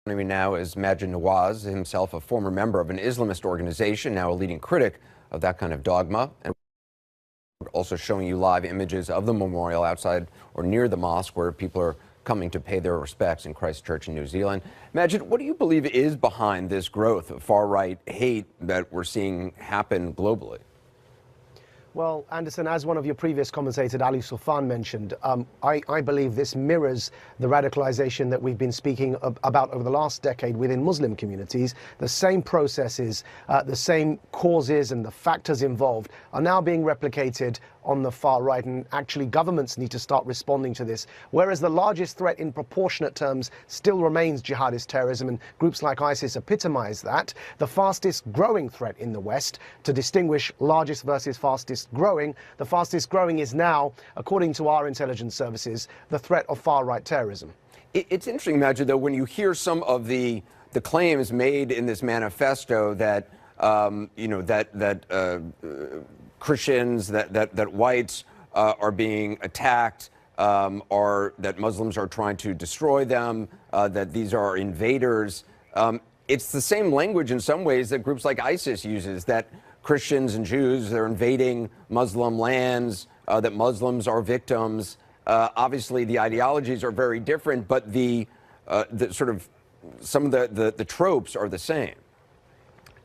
Joining me now is Maajid Nawaz, himself a former member of an Islamist organization, now a leading critic of that kind of dogma, and also showing you live images of the memorial outside or near the mosque where people are coming to pay their respects in Christchurch in New Zealand. Maajid, what do you believe is behind this growth of far-right hate that we're seeing happen globally? Well, Anderson, as one of your previous commentators, Ali Sulfan, mentioned, I believe this mirrors the radicalization that we've been speaking about over the last decade within Muslim communities. The same processes, the same causes and the factors involved are now being replicated on the far right, and actually governments need to start responding to this. Whereas the largest threat in proportionate terms still remains jihadist terrorism, and groups like ISIS epitomize that, the fastest growing threat in the West, to distinguish largest versus fastest growing, the fastest growing is now, according to our intelligence services, the threat of far-right terrorism. It's interesting, Maajid, though, when you hear some of the claims made in this manifesto that Christians, that whites are being attacked, or that Muslims are trying to destroy them, that these are invaders. It's the same language in some ways that groups like ISIS uses, that Christians and Jews, they're invading Muslim lands, that Muslims are victims. Obviously, the ideologies are very different, but the sort of some of the tropes are the same.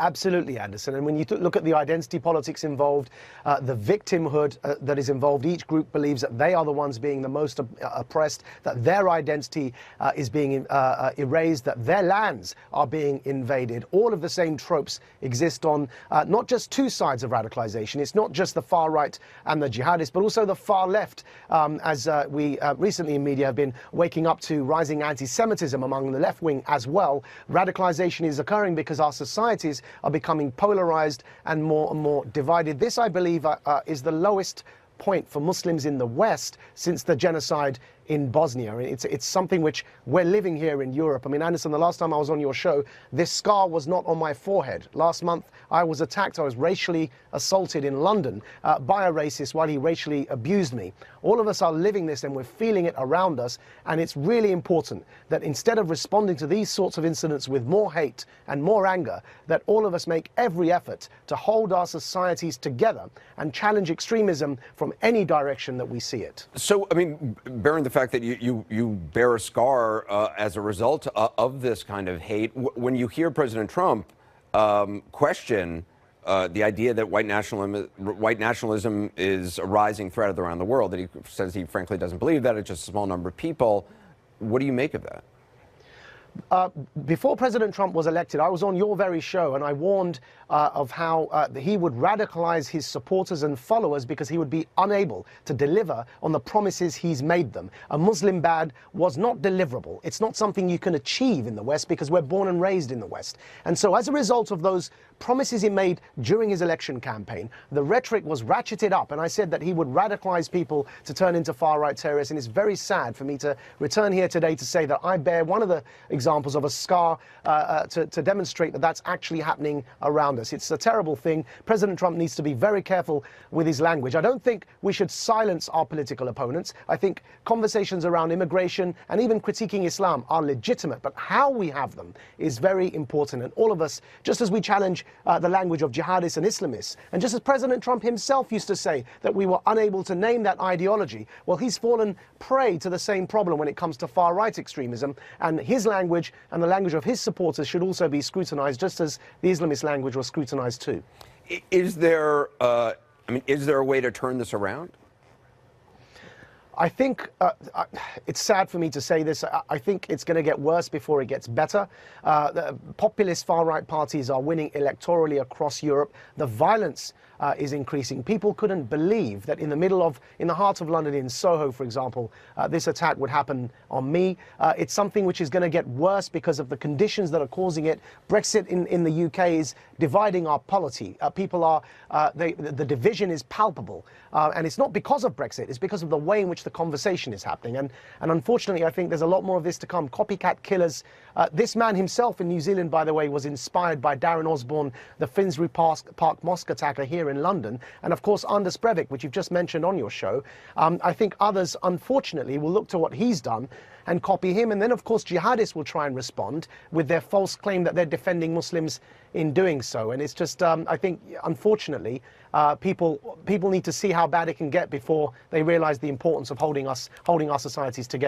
Absolutely, Anderson. And when you look at the identity politics involved, the victimhood that is involved, each group believes that they are the ones being the most oppressed, that their identity is being erased, that their lands are being invaded. All of the same tropes exist on not just two sides of radicalization. It's not just the far right and the jihadists, but also the far left, as we recently in media have been waking up to rising anti-Semitism among the left wing as well. Radicalization is occurring because our societies are becoming polarized and more divided. This, I believe, is the lowest point for Muslims in the West since the genocide in Bosnia. It's something which we're living here in Europe. I mean, Anderson, the last time I was on your show, this scar was not on my forehead. Last month, I was attacked. I was racially assaulted in London by a racist while he racially abused me. All of us are living this and we're feeling it around us. And it's really important that instead of responding to these sorts of incidents with more hate and more anger, that all of us make every effort to hold our societies together and challenge extremism from any direction that we see it. So, I mean, bearing the fact that you bear a scar as a result of this kind of hate, when you hear President Trump question the idea that white nationalism is a rising threat around the world, that he says he frankly doesn't believe that, it's just a small number of people, what do you make of that? Before President Trump was elected, I was on your very show and I warned of how he would radicalize his supporters and followers because he would be unable to deliver on the promises he's made them. A Muslim ban was not deliverable. It's not something you can achieve in the West because we're born and raised in the West. And so as a result of those promises he made during his election campaign, the rhetoric was ratcheted up, and I said that he would radicalize people to turn into far-right terrorists. And it's very sad for me to return here today to say that I bear one of the examples of a scar to demonstrate that that's actually happening around us. It's a terrible thing. President Trump needs to be very careful with his language. I don't think we should silence our political opponents. I think conversations around immigration and even critiquing Islam are legitimate, but how we have them is very important. And all of us, just as we challenge the language of jihadists and Islamists, and just as President Trump himself used to say that we were unable to name that ideology, well, he's fallen prey to the same problem when it comes to far-right extremism, and his language and the language of his supporters should also be scrutinized, just as the Islamist language was scrutinized too. Is there a way to turn this around? I think it's sad for me to say this. I think it's going to get worse before it gets better. The populist far-right parties are winning electorally across Europe. The violence is increasing. People couldn't believe that in the heart of London, in Soho, for example, this attack would happen on me. It's something which is going to get worse because of the conditions that are causing it. Brexit in the UK is dividing our polity. The division is palpable. And it's not because of Brexit, it's because of the way in which the conversation is happening. And unfortunately, I think there's a lot more of this to come. Copycat killers. This man himself in New Zealand, by the way, was inspired by Darren Osborne, the Finsbury Park mosque attacker here in London, and of course Anders Breivik, which you've just mentioned on your show. I think others, unfortunately, will look to what he's done and copy him. And then, of course, jihadists will try and respond with their false claim that they're defending Muslims in doing so. And it's just, I think, unfortunately, people need to see how bad it can get before they realize the importance of holding our societies together.